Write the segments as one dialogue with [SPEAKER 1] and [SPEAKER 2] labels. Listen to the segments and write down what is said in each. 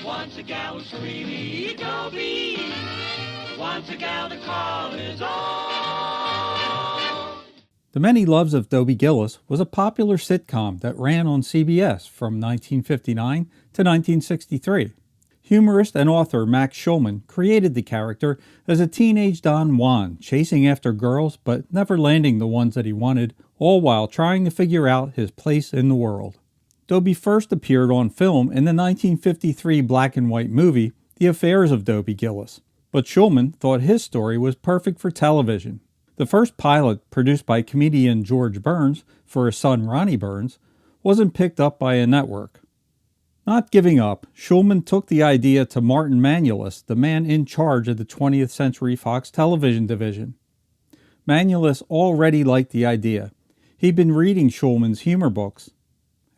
[SPEAKER 1] Wants a gal who's creamy, Dobie. Wants a gal to call his own.
[SPEAKER 2] The Many Loves of Dobie Gillis was a popular sitcom that ran on CBS from 1959 to 1963. Humorist and author Max Shulman created the character as a teenage Don Juan, chasing after girls but never landing the ones that he wanted, all while trying to figure out his place in the world. Dobie first appeared on film in the 1953 black and white movie The Affairs of Dobie Gillis, but Shulman thought his story was perfect for television. The first pilot, produced by comedian George Burns for his son Ronnie Burns, wasn't picked up by a network. Not giving up, Shulman took the idea to Martin Manulis, the man in charge of the 20th Century Fox television division. Manulis already liked the idea. He'd been reading Shulman's humor books.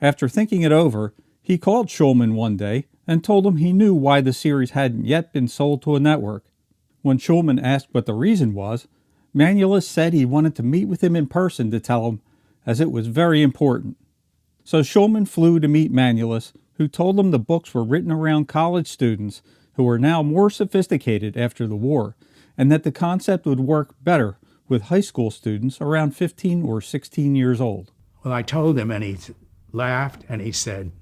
[SPEAKER 2] After thinking it over, he called Shulman one day and told him he knew why the series hadn't yet been sold to a network. When Shulman asked what the reason was, Manulis said he wanted to meet with him in person to tell him, as it was very important. So Shulman flew to meet Manulis, who told him the books were written around college students who were now more sophisticated after the war, and that the concept would work better with high school students around 15 or 16 years old.
[SPEAKER 3] Well, I told him, and he laughed, and he said,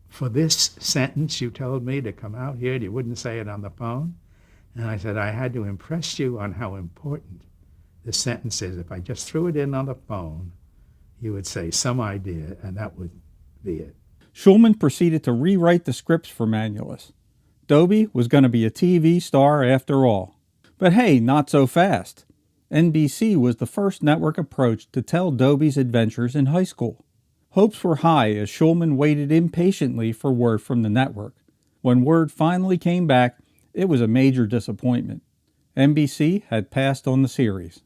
[SPEAKER 3] "For this sentence you told me to come out here, and you wouldn't say it on the phone?" And I said, "I had to impress you on how important this sentence is. If I just threw it in on the phone, you would say some idea, and that would be it."
[SPEAKER 2] Shulman proceeded to rewrite the scripts for Manulis. Dobie was going to be a TV star after all. But hey, not so fast. NBC was the first network approached to tell Dobie's adventures in high school. Hopes were high as Shulman waited impatiently for word from the network. When word finally came back, it was a major disappointment. NBC had passed on the series.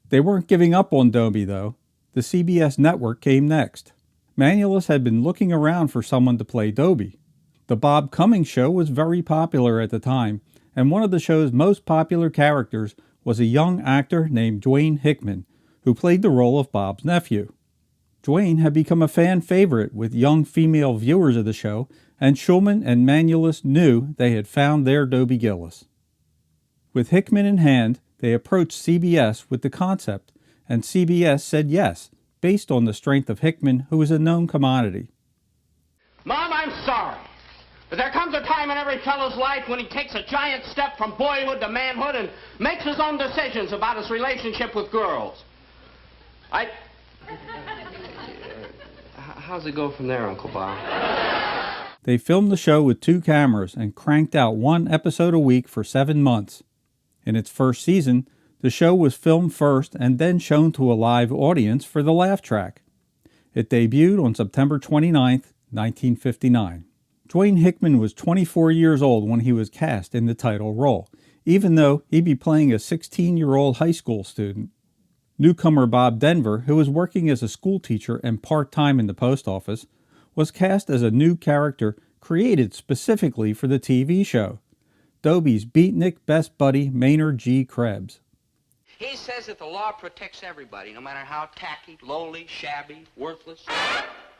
[SPEAKER 2] They weren't giving up on Dobie, though. The CBS network came next. Manulis had been looking around for someone to play Dobie. The Bob Cummings Show was very popular at the time, and one of the show's most popular characters was a young actor named DWAYNE HICKMAN, who played the role of Bob's nephew. DWAYNE had become a fan favorite with young female viewers of the show, and Shulman and Manulis knew they had found their Dobie Gillis. With Hickman in hand, they approached CBS with the concept, and CBS said yes, based on the strength of Hickman, who was a known commodity.
[SPEAKER 4] "Mom, I'm sorry, but there comes a time in every fellow's life when he takes a giant step from boyhood to manhood and makes his own decisions about his relationship with girls. How's it go from there, Uncle Bob?"
[SPEAKER 2] They filmed the show with 2 cameras and cranked out 1 episode a week for 7 months. In its first season, the show was filmed first and then shown to a live audience for the laugh track. It debuted on September 29, 1959. DWAYNE HICKMAN was 24 years old when he was cast in the title role, even though he'd be playing a 16-year-old high school student. Newcomer Bob Denver, who was working as a school teacher and part-time in the post office, was cast as a new character created specifically for the TV show, Dobie's beatnik best buddy Maynard G. Krebs.
[SPEAKER 4] He says that the law protects everybody, no matter how tacky, lowly, shabby, worthless.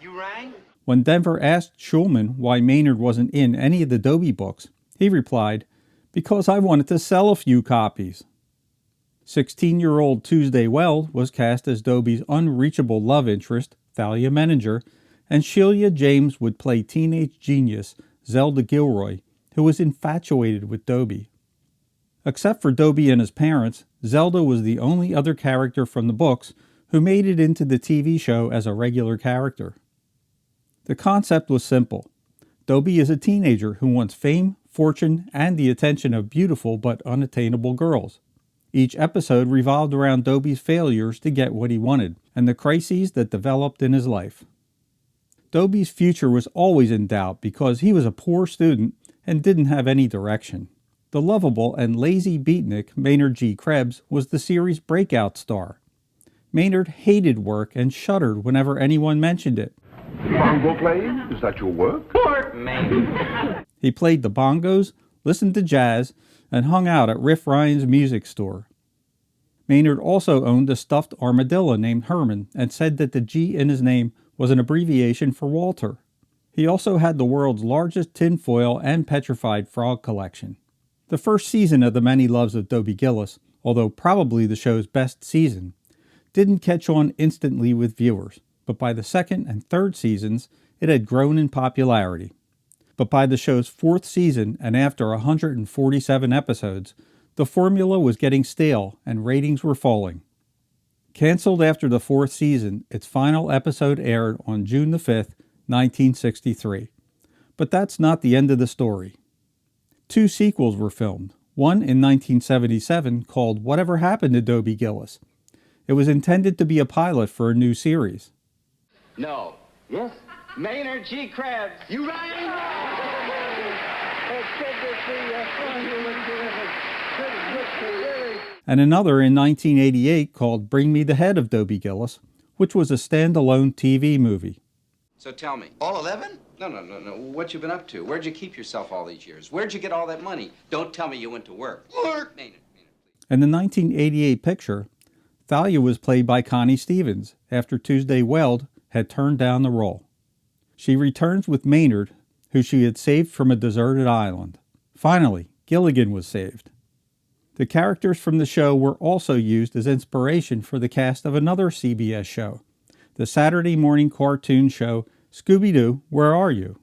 [SPEAKER 4] You rang?
[SPEAKER 2] When Denver asked Shulman why Maynard wasn't in any of the Dobie books, he replied, "Because I wanted to sell a few copies." 16-year-old Tuesday Weld was cast as Dobie's unreachable love interest, Thalia Menninger, and Sheila James would play teenage genius Zelda Gilroy, who was infatuated with Dobie. Except for Dobie and his parents, Zelda was the only other character from the books who made it into the TV show as a regular character. The concept was simple. Dobie is a teenager who wants fame, fortune, and the attention of beautiful but unattainable girls. Each episode revolved around Dobie's failures to get what he wanted, and the crises that developed in his life. Dobie's future was always in doubt because he was a poor student and didn't have any direction. The lovable and lazy beatnik Maynard G. Krebs was the series' breakout star. Maynard hated work and shuddered whenever anyone mentioned it.
[SPEAKER 5] Bongo playing? Is that your work?
[SPEAKER 4] Poor man.
[SPEAKER 2] He played the bongos, listened to jazz, and hung out at Riff Ryan's music store. Maynard also owned a stuffed armadillo named Herman and said that the G in his name was an abbreviation for Walter. He also had the world's largest tinfoil and petrified frog collection. The first season of The Many Loves of Dobie Gillis, although probably the show's best season, didn't catch on instantly with viewers, but by the second and third seasons, it had grown in popularity. But by the show's fourth season and after 147 episodes, the formula was getting stale and ratings were falling. Canceled after the fourth season, its final episode aired on June the 5th, 1963. But that's not the end of the story. 2 sequels were filmed, one in 1977 called Whatever Happened to Dobie Gillis. It was intended to be a pilot for a new series.
[SPEAKER 4] No. Yes? Maynard G. Krebs. You rang?
[SPEAKER 2] And another in 1988 called Bring Me the Head of Dobie Gillis, which was a standalone TV movie.
[SPEAKER 6] So tell me. All 11? No. What you been up to? Where'd you keep yourself all these years? Where'd you get all that money? Don't tell me you went to work. Work! Maynard,
[SPEAKER 2] In the 1988 picture, Thalia was played by Connie Stevens after Tuesday Weld had turned down the role. She returns with Maynard, who she had saved from a deserted island. Finally, Gilligan was saved. The characters from the show were also used as inspiration for the cast of another CBS show, the Saturday morning cartoon show Scooby-Doo, Where Are You?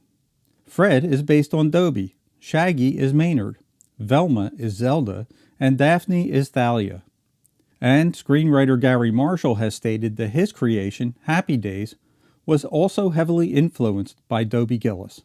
[SPEAKER 2] Fred is based on Dobie, Shaggy is Maynard, Velma is Zelda, and Daphne is Thalia. And screenwriter Gary Marshall has stated that his creation, Happy Days, was also heavily influenced by Dobie Gillis.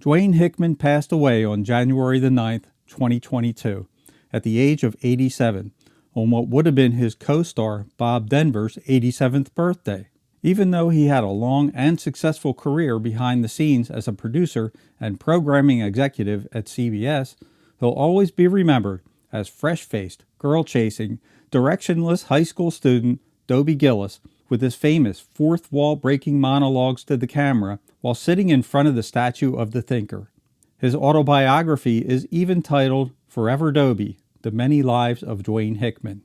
[SPEAKER 2] DWAYNE Hickman passed away on January the 9th, 2022, at the age of 87, on what would have been his co-star Bob Denver's 87th birthday. Even though he had a long and successful career behind the scenes as a producer and programming executive at CBS, he'll always be remembered as fresh-faced, girl-chasing, directionless high school student Dobie Gillis with his famous fourth-wall-breaking monologues to the camera while sitting in front of the statue of the thinker. His autobiography is even titled Forever Dobie, The Many Lives of DWAYNE Hickman.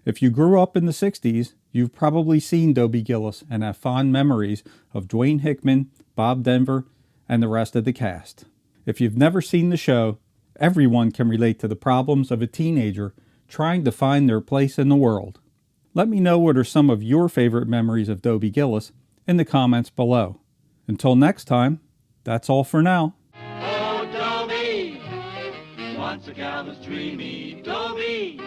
[SPEAKER 2] If you grew up in the 60s, you've probably seen Dobie Gillis and have fond memories of DWAYNE Hickman, Bob Denver, and the rest of the cast. If you've never seen the show, everyone can relate to the problems of a teenager trying to find their place in the world. Let me know what are some of your favorite memories of Dobie Gillis in the comments below. Until next time, that's all for now.
[SPEAKER 1] Oh, Dobie, once a gal was dreamy, Dobie.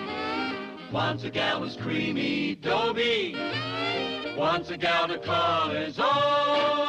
[SPEAKER 1] Once a gal was creamy, Dobie. Once a gal to call his own.